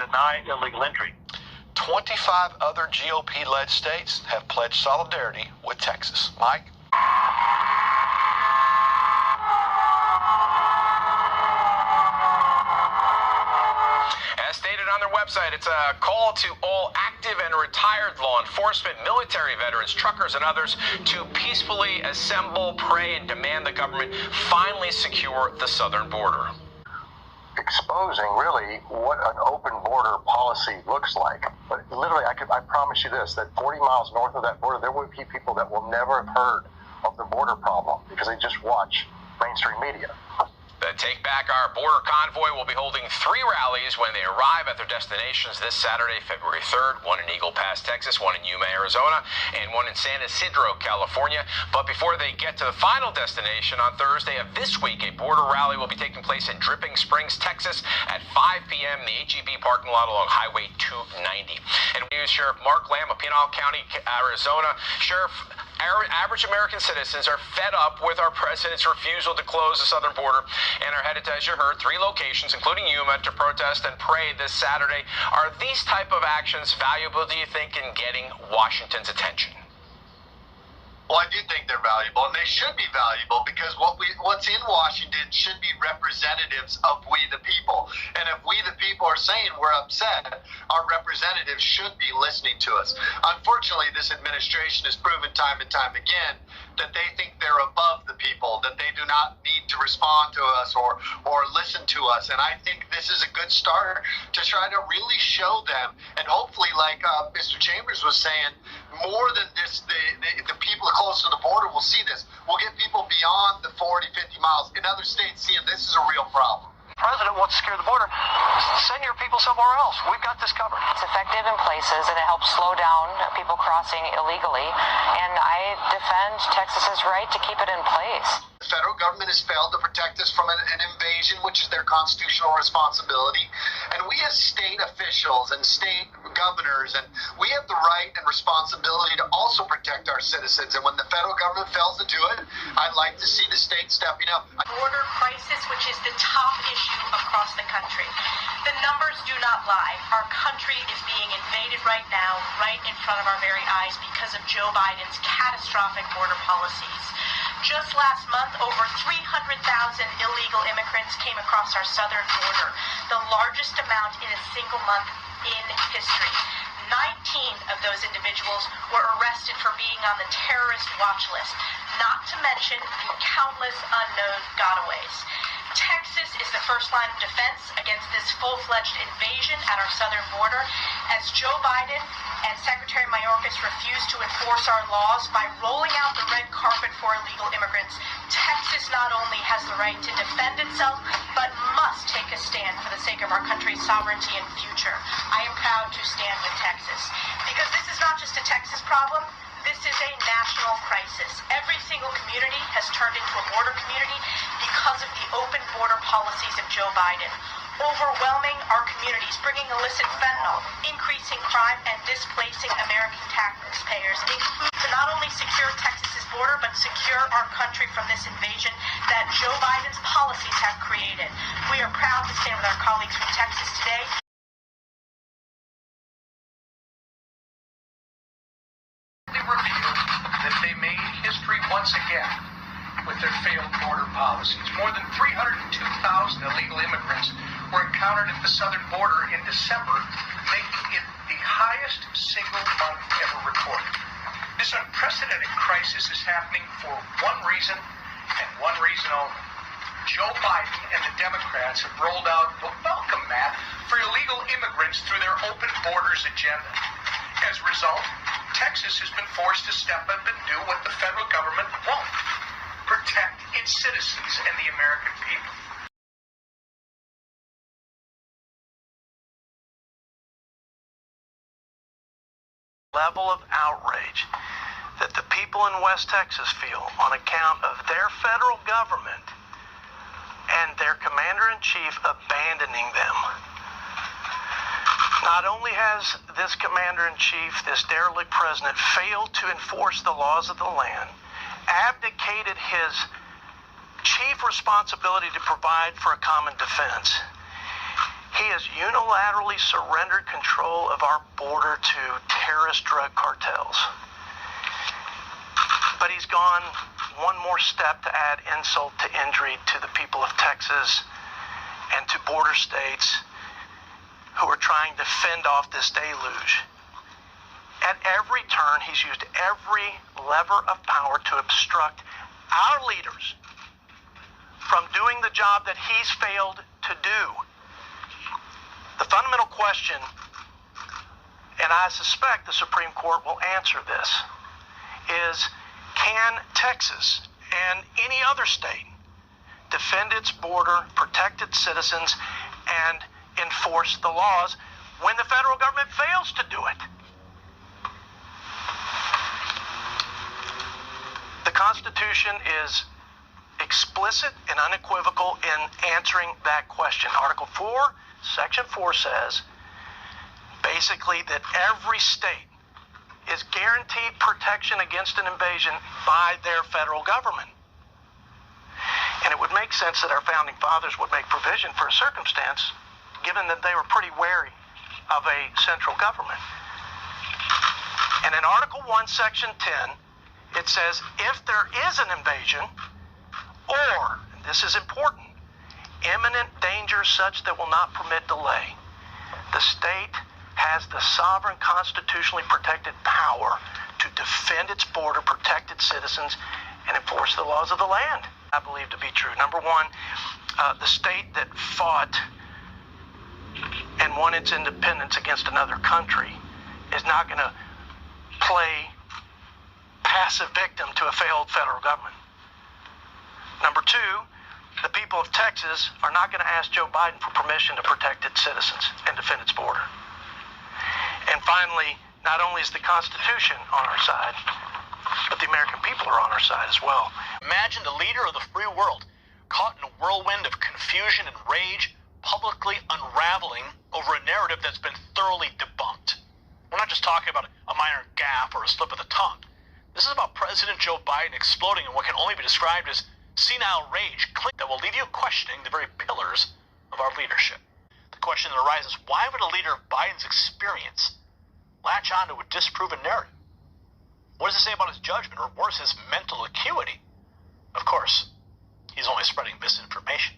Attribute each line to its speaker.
Speaker 1: deny illegal entry.
Speaker 2: 25 other GOP-led states have pledged solidarity with Texas. Mike?
Speaker 3: As stated on their website, it's a call to all active and retired law enforcement, military veterans, truckers, and others to peacefully assemble, pray, and demand the government finally secure the southern border.
Speaker 4: Exposing really what an open border policy looks like. But literally, I promise you this, that 40 miles north of that border, there will be people that will never have heard of the border problem because they just watch mainstream media.
Speaker 3: The Take Back Our Border convoy will be holding 3 rallies when they arrive at their destinations this Saturday, February 3rd, one in Eagle Pass, Texas, one in Yuma, Arizona, and one in San Isidro, California. But before they get to the final destination on Thursday of this week, a border rally will be taking place in Dripping Springs, Texas at 5 p.m. in the HEB parking lot along Highway 290. And News Sheriff Mark Lamb of Pinal County, Arizona. Sheriff, average American citizens are fed up with our president's refusal to close the southern border and are headed to, as you heard, 3 locations, including Yuma, to protest and pray this Saturday. Are these type of actions valuable, do you think, in getting Washington's attention?
Speaker 5: Well, I do think they're valuable, and they should be valuable because what's in Washington should be representatives of we the people. And if we the people are saying we're upset, our representatives should be listening to us. Unfortunately, this administration has proven time and time again that they think they're above the people, that they do not need to respond to us or listen to us. And I think this is a good start to try to really show them, and hopefully, like Mr. Chambers was saying, more than this, the people close to the border will see this. We'll get people beyond the 40, 50 miles in other states seeing this is a real problem.
Speaker 1: The president wants to secure the border. Send your people somewhere else. We've got this covered.
Speaker 6: It's effective in places, and it helps slow down people crossing illegally. And I defend Texas's right to keep it in place.
Speaker 5: The federal government has failed to protect us from an invasion, which is their constitutional responsibility. And we as state officials and state governors, and we have the right and responsibility to also protect our citizens. And when the federal government fails to do it, I'd like to see the state stepping up.
Speaker 7: Border crisis, which is the top issue across the country. The numbers do not lie. Our country is being invaded right now, right in front of our very eyes because of Joe Biden's catastrophic border policies. Just last month, over 300,000 illegal immigrants came across our southern border, the largest amount in a single month in history. 19 of those individuals were arrested for being on the terrorist watch list, not to mention the countless unknown gotaways. Texas is the first line of defense against this full-fledged invasion at our southern border, as Joe Biden and Secretary Mayorkas refuse to enforce our laws by rolling out the red carpet for illegal immigrants. Texas not only has the right to defend itself, but must take a stand for the sake of our country's sovereignty and future. I am proud to stand with Texas, because this is not just a Texas problem. This is a national crisis. Every single community has turned into a border community because of the open border policies of Joe Biden. Overwhelming our communities, bringing illicit fentanyl, increasing crime, and displacing American taxpayers. It includes to not only secure Texas's border, but secure our country from this invasion that Joe Biden's policies have created. We are proud to stand with our colleagues from Texas today.
Speaker 8: That they made history once again with their failed border policies. More than 302,000 illegal immigrants were encountered at the southern border in December, making it the highest single month ever recorded. This unprecedented crisis is happening for one reason and one reason only. Joe Biden and the Democrats have rolled out a welcome mat for illegal immigrants through their open borders agenda. As a result, Texas has been forced to step up and do what the federal government won't: protect its citizens and the American people.
Speaker 1: Level of outrage that the people in West Texas feel on account of their federal government and their commander-in-chief abandoning them. Not only has this commander-in-chief, this derelict president, failed to enforce the laws of the land, abdicated his chief responsibility to provide for a common defense, he He has unilaterally surrendered control of our border to terrorist drug cartels. But he's gone one more step to add insult to injury to the people of Texas and to border states who are trying to fend off this deluge. At every turn, he's used every lever of power to obstruct our leaders from doing the job that he's failed to do. The fundamental question, and I suspect the Supreme Court will answer this, is can Texas and any other state defend its border, protect its citizens, and enforce the laws when the federal government fails to do it? The Constitution is explicit and unequivocal in answering that question. Article 4, Section 4 says basically that every state is guaranteed protection against an invasion by their federal government. And it would make sense that our founding fathers would make provision for a circumstance, given that they were pretty wary of a central government. And in Article 1, Section 10, it says if there is an invasion, or, and this is important, imminent danger such that will not permit delay, the state has the sovereign, constitutionally protected power to defend its border, protect its citizens, and enforce the laws of the land. I believe to be true. Number one, the state that fought and won its independence against another country is not going to play passive victim to a failed federal government. Number two, the people of Texas are not going to ask Joe Biden for permission to protect its citizens and defend its border. And finally, not only is the Constitution on our side, but the American people are on our side as well.
Speaker 2: Imagine the leader of the free world caught in a whirlwind of confusion and rage, publicly unraveling over a narrative that's been thoroughly debunked. We're not just talking about a minor gaffe or a slip of the tongue. This is about President Joe Biden exploding in what can only be described as senile rage that will leave you questioning the very pillars of our leadership. The question that arises, why would a leader of Biden's experience latch on to a disproven narrative? What does it say about his judgment, or worse, his mental acuity? Of course, he's only spreading misinformation.